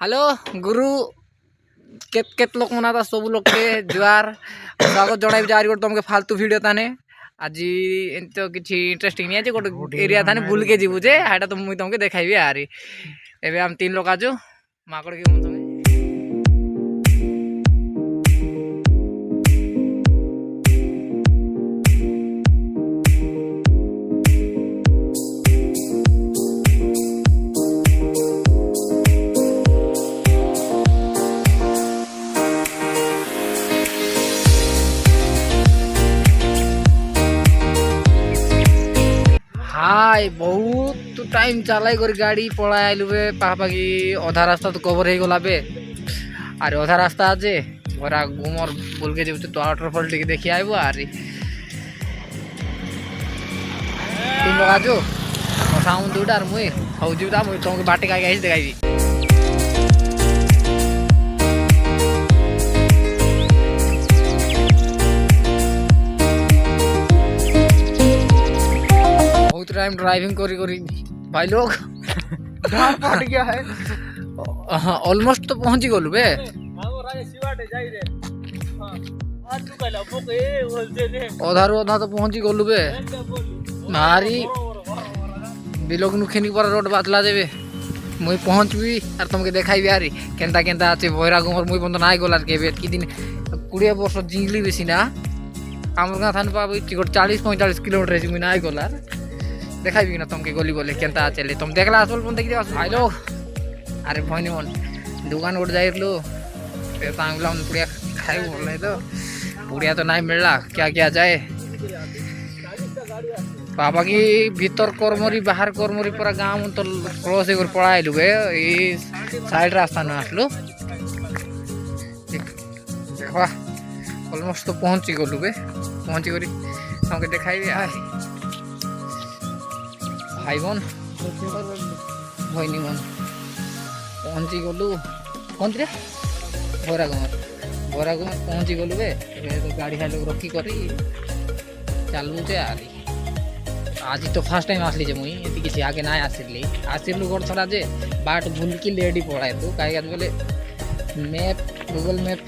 Hello गुरु केत लोक मना सब लोग के जुआर स्वागत जणाई जा रही तुमके फालतू वीडियो ताने आज तो किसी इंटरेस्टिंग नहीं है गोटे एरिया थाने बुल के जीवु जे हाटा तो मुई तुमके देखाइबी आरी एबे हम तीन लोग आजो माकड़ के तुम हाय बहुत टाइम चलाई कर गाड़ी पड़ा आइलु बे पापाकी अधा रास्ता तो कवर हो गला बे अरे अधा रास्ता आजे घरा घुमर बोल के जब तो वाटरफॉल टिके देखि आइबो आरी तीन लोग आजो साउंड दुटा आर मुई हौ जिबा मुई तुमके बाटे का गाइस देखाइबी बहुत टाइम ड्राइविंग करी भाई लोग फट गया है। ऑलमोस्ट तो पहुंच ही गलु बे अधारू अधा तो पहुंच ही गलु बे मारी बिलोग नुखेनी पर रोड बातला देबे मुई पहुंचबी और तुमके देखाइबी आरी केनता केनता आछे भैरा गुमर मुई बंद नाइ गलार के बेट की दिन 20 वर्ष जिंगली बेसी ना आमर गां थान पाबो 40-45 किलोमीटर है मुई नाइ गलार देखाइबी ना तुमके गली गले केनता चले तुम देखला आसल बंद देखि भाई लोग अरे भइनी मन दुकान उठ जाइरलो पे तांगला मन पुड़िया खाइ बोले तो पुड़िया तो नहीं मिलला क्या क्या जाए पापा की भीतर करमरी बाहर करमरी पूरा गांव तो क्रॉस कर पड़ाइलु बे ई साइड रास्ता न आसलो देखवा ऑलमोस्ट तो पहुंची गलु बे पहुंची करी हमके देखाइबी आय भाई बन भइनी मन पहुंची गलु कौन रे बोरा गुमर पहुंची गलु बे तो गाड़ी हाई लोग रखी करी चालू जे आरी आज तो फर्स्ट टाइम आसली जे मुई एति किसी आगे ना आसिरलु गोड़ थोड़ा जे बाट भूल की लेडी पड़ाय तो काहे बोले मैप गूगल मैप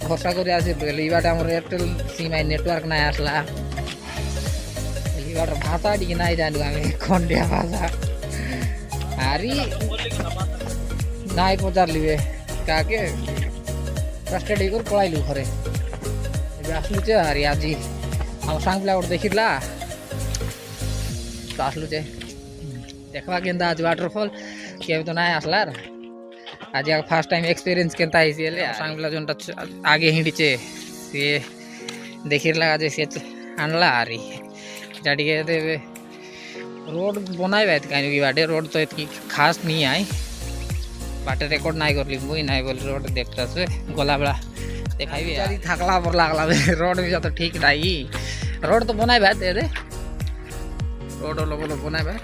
भरोसा करे आसिर ई बाट हमर एयरटेल सिम आई नेटवर्क ना आसला भाषा टी ना जानू आम खंडिया भाषा हारी ना पचार लिबे काके फ्रस्ट्रेट कर पड़ाइलु घरे आसलु चे हारी आज हम सांग पिला देखिला तो आसलु चे देखवा केनता आज वाटरफॉल के तो ना आसलार आज फर्स्ट टाइम एक्सपीरियंस केनता आइसिले सांग पिला जोनटा आगे हिंडीचे से देखिला आज से आनला हारी जाटी के देवे रोड बनाई बात कहीं बाटे रोड तो इतनी खास नहीं आई बाटे रिकॉर्ड नहीं कर ली मुई नहीं बोल रोड देखता से गला बेला देखाई भी यार थकला पर लागला रोड भी तो ठीक नहीं रोड तो बनाई बात दे रोड लोग बनाई बात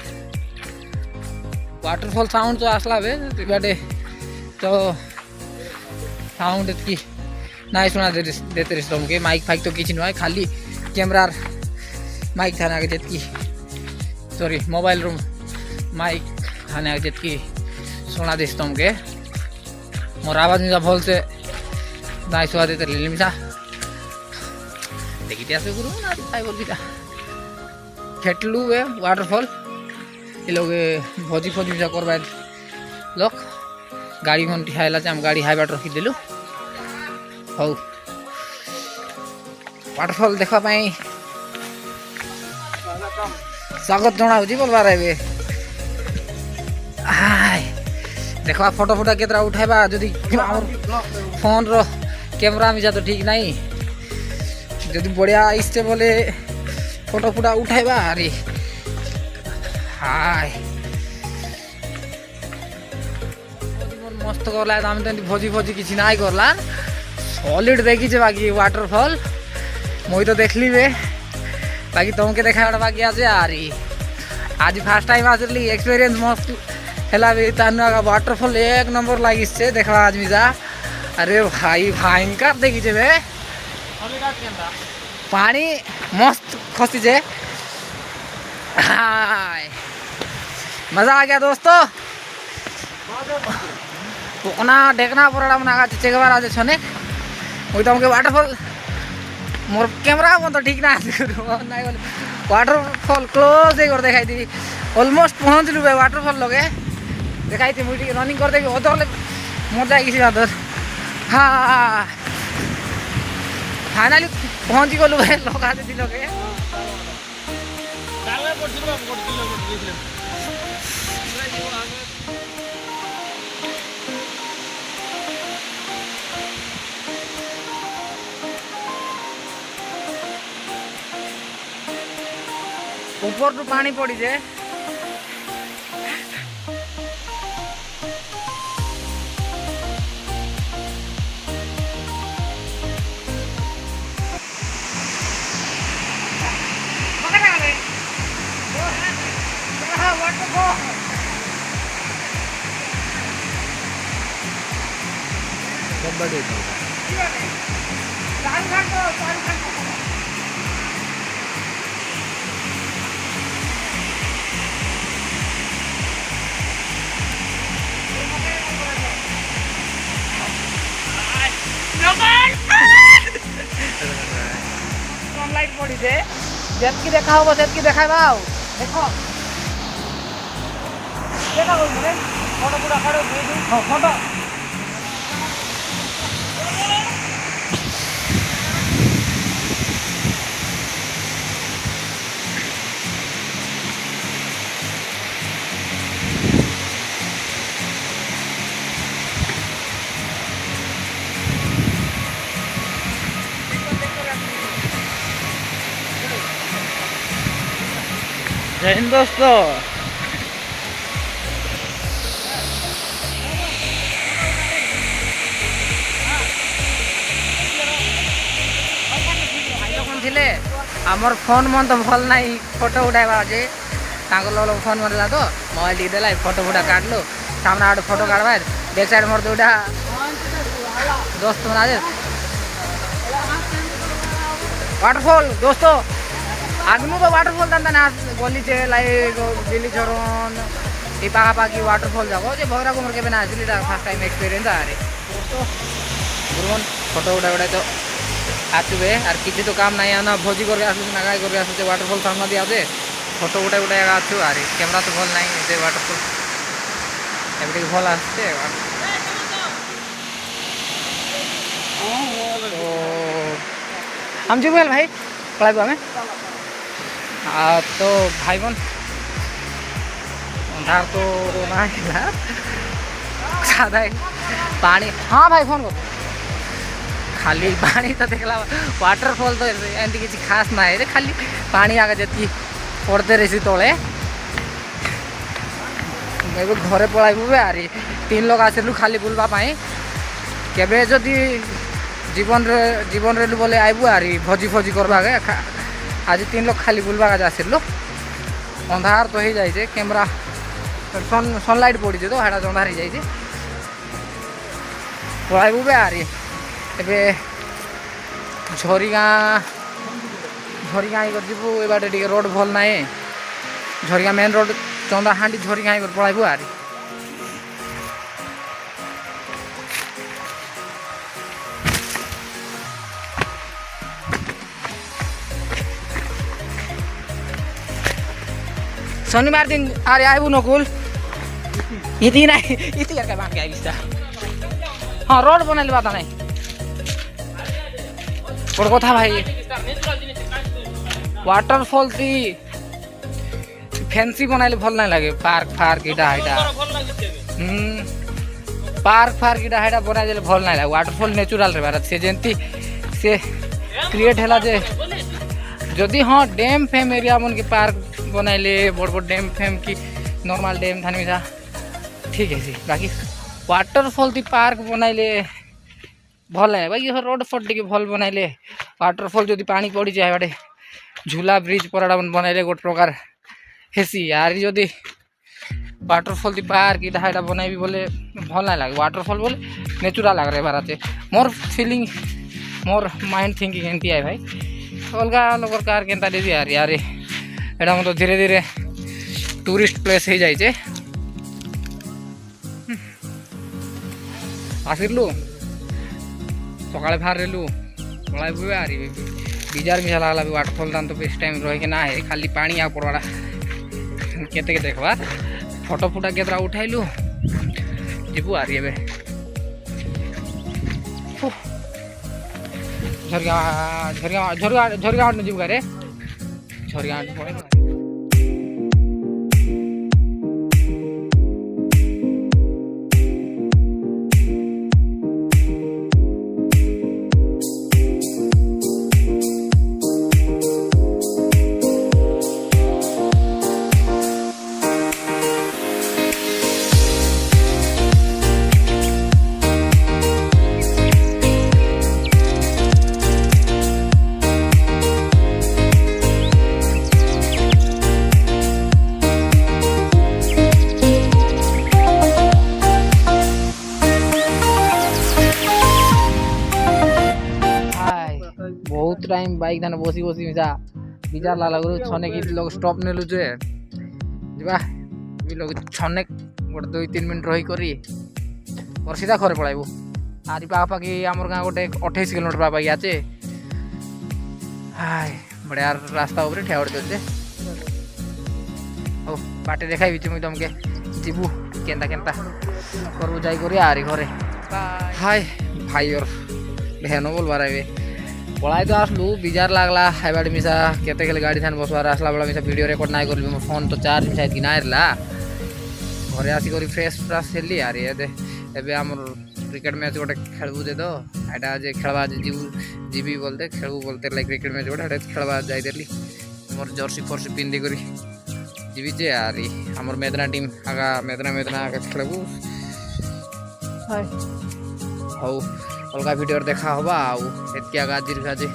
वाटरफॉल साउंड तो आसला बे बाटे तो साउंड की नहीं सुना देते रही तुमके माइक फाइक तो किसी नहीं खाली कैमरा माइक थाना के जितकी सॉरी मोबाइल रूम माइक थाने के जितकी सुना दिस तुमके मोर आवाज मिसा भल से ना सुना देते लिली मिसा देखी दिया से गुरु ना ताई बोल दिया खेटलू वे वाटरफॉल ये लोग भोजी फोजी मिसा करबा लोग गाड़ी मन ठाइला हम गाड़ी हाई बाट रखी दिलु हौ वाटरफॉल देखा पाई स्वागत जनाऊ बोलवा रहे देखा फोटो फोटो केतरा उठाइबा जदि फोन रो कैमरा मिसा तो ठीक नहीं जदि बढ़िया इससे बोले फोटो फोटा उठाइबा अरे हाय मस्त करला आम तो भोजी भोजी किसी ना करला सॉलिड देखी बाकी वाटरफॉल मुई तो देखली बे बाकी तुमके देखा बाकी आज आरी आज फर्स्ट टाइम आसली एक्सपीरियंस मस्त है भी तानुआ का वाटरफॉल एक नंबर लगी से देखा आज मिजा अरे भाई भयंकर देखी बे पानी मस्त खसी जे मजा आ गया दोस्तों तो ओना देखना पड़ा मन आगा चेकबार आज छने मुई तुमके वाटरफॉल मोर कैमरा मन तो ठीक ना नहीं वाटरफॉल क्लोज कर देखाई थी ऑलमोस्ट पहुँचलु भाई वाटरफॉल लगे देखाई थी मुझे रनिंग कर देगी अधर मजा आई किसी अधर हाँ फाइनाली पहुँची गलु भाई लगा दे लगे ऊपर तो पानी पड़ी जाए लाइट पड़ी जे जेतकी देखा होबो सेतकी देखाइबा देखो देखा बोल फोटो पूरा खड़े हां फोटो जय हिंद दोस्तों थे आमर फोन मन तो भल ना फोटो उठावा जे फोन मारा तो मोबाइल टी देला फोटो फुटा काटलु सामने आटे फोटो काटवा बैक साइड मोर दुटा दोस्त बना वाटरफॉल दोस्तों आगनु तो वाटरफॉल दान ना गली चे लाइक दिल्ली चरण ये पाखापाखी वाटरफॉल जाओ जे भौरा को मोर के ना आसली फर्स्ट टाइम एक्सपीरियंस आरे दोस्तों गुरुमन फोटो उठा उठा तो आसबे और किसी तो काम नहीं आना भोजी कर ना गाय कर वाटरफॉल सामना दिया दे फोटो उठा उठा आसु और कैमरा तो भल नहीं वाटरफॉल एवं भल आसते हम जी भाई पढ़ाबू आम तो भाई बन अंधार तो ना सादा पानी हाँ भाई फोन कर खाली पानी तो देखला वाटरफॉल तो एमती किसी खास ना है खाली पानी आगे जी पड़ते रही तले घरे पलू आरी 3 लोग आसलु खाली बुलवाई केबे जदि जीवन रे बोले आइबू आरी भोजी फजी करवा आज 3 लोग खाली बुलवा आसलु अंधार तो हो जाए कैमरा सनलाइट पड़ी तो हाड़ा अंधार हो जाए पलू बे आरी एबे झरीगा जीवु ए बाटे टे रोड भल ना झरीगा मेन रोड चंदाहांडी झरीगा पलू आरी शनिवार दिन अरे आइबू नकुल इति ना इति करके बांध के आइबिस्ता हाँ रोड बनैले बात नहीं बड़ कथा भाई वाटरफॉल थी फैंसी बनैले भल नहीं लगे पार्क फार्क इटा हाइटा पार्क फार्क इटा हाइटा बनाइले भल नहीं लगे वाटरफॉल नेचुरल रे भारत से जेंती से क्रिएट हैला जे जदि हाँ डैम फेम एरिया मन के पार्क बनैले बड़ बड़ डैम फेम की नॉर्मल डैम थानी था ठीक है सी बाकी वाटरफॉल थी पार्क बनैले भल है बाकी रोड फट टे भल बनैले वाटरफॉल जदि पानी पड़ी जाए बाटे झूला ब्रिज पराड़ा बनैले गोटे प्रकार हेसी यार जदि वाटरफॉल थी पार्क इटा हाइटा बनैबी बोले भल ना लगे वाटरफॉल बोले नेचुरल लग रहा बाराते मोर फिलिंग मोर माइंड थिंकिंग एमती है भाई अलग लोग कार के दे यार यार एटा मतलब धीरे धीरे टूरिस्ट प्लेस हो जाए ଆସିଲୁ ସକାଳେ ବାହାରିଲୁ ପଳାଇବୁ ଆରି ବିଜାର ମିଶା ଲାଗଲା ବି ୱାଟରଫଲ୍ ଦାନ ତ ବେଶ ଟାଇମ୍ ରହିକି ନା ହେ ଖାଲି ପାଣି ଆଉ ପଡ଼ବାଟା କେତେ ଦେଖବା ଫଟୋ ଫୁଟା କେତେଟା ଉଠାଇଲୁ ଯିବୁ ଆରି ଏବେ ଝରିଗାଁ ଯିବୁ ଗାରେ ଝରିଗାଁ ପଳେଇବୁ बहुत टाइम बाइक थाने बसी बसी मिसा बिजार लागला छने कि लोग स्टॉप नेलु जे जिबा भी लोग छने गोटे 2-3 मिनट रही करी और सीधा घरे पळाइबो आरी पापाकी हमर गां गोटे 28 किलोमीटर पापाकी आचे हाय बढ़िया रास्ता ऊपर ठेवड़ देते ओ बाटे देखाई बिच मुई तुमके जीबू केंदा केंता करबो जाई करी आरी घरे हाय भाई और बहनो बोल बाराबे पढ़ाई तो आसलु बिजार लागला हाईबाड़ी मिसा केते केले गाड़ी थान बसवार आसला बेला मिसा वीडियो रिकॉर्ड नाइ करबी मो फोन तो चार्ज शायद कि नाइरला घरे आसी करी फ्रेश फ्रेश हेली यार ये एबे हमर क्रिकेट मैच गोटे खेलबु दे दो एटा जे खेलबा जे जीबी बोलते खेलबु बोलते लाइक क्रिकेट मैच गोटे खेलबा जाई देली मोर जर्सी फर्सी पिंदी करी जीबी जे यार हमर मेदना टीम आगा मेदना आगा खेलबु हाय हौ अलगा वीडियो देखा होबा आउ एतिया गाजिर गाजे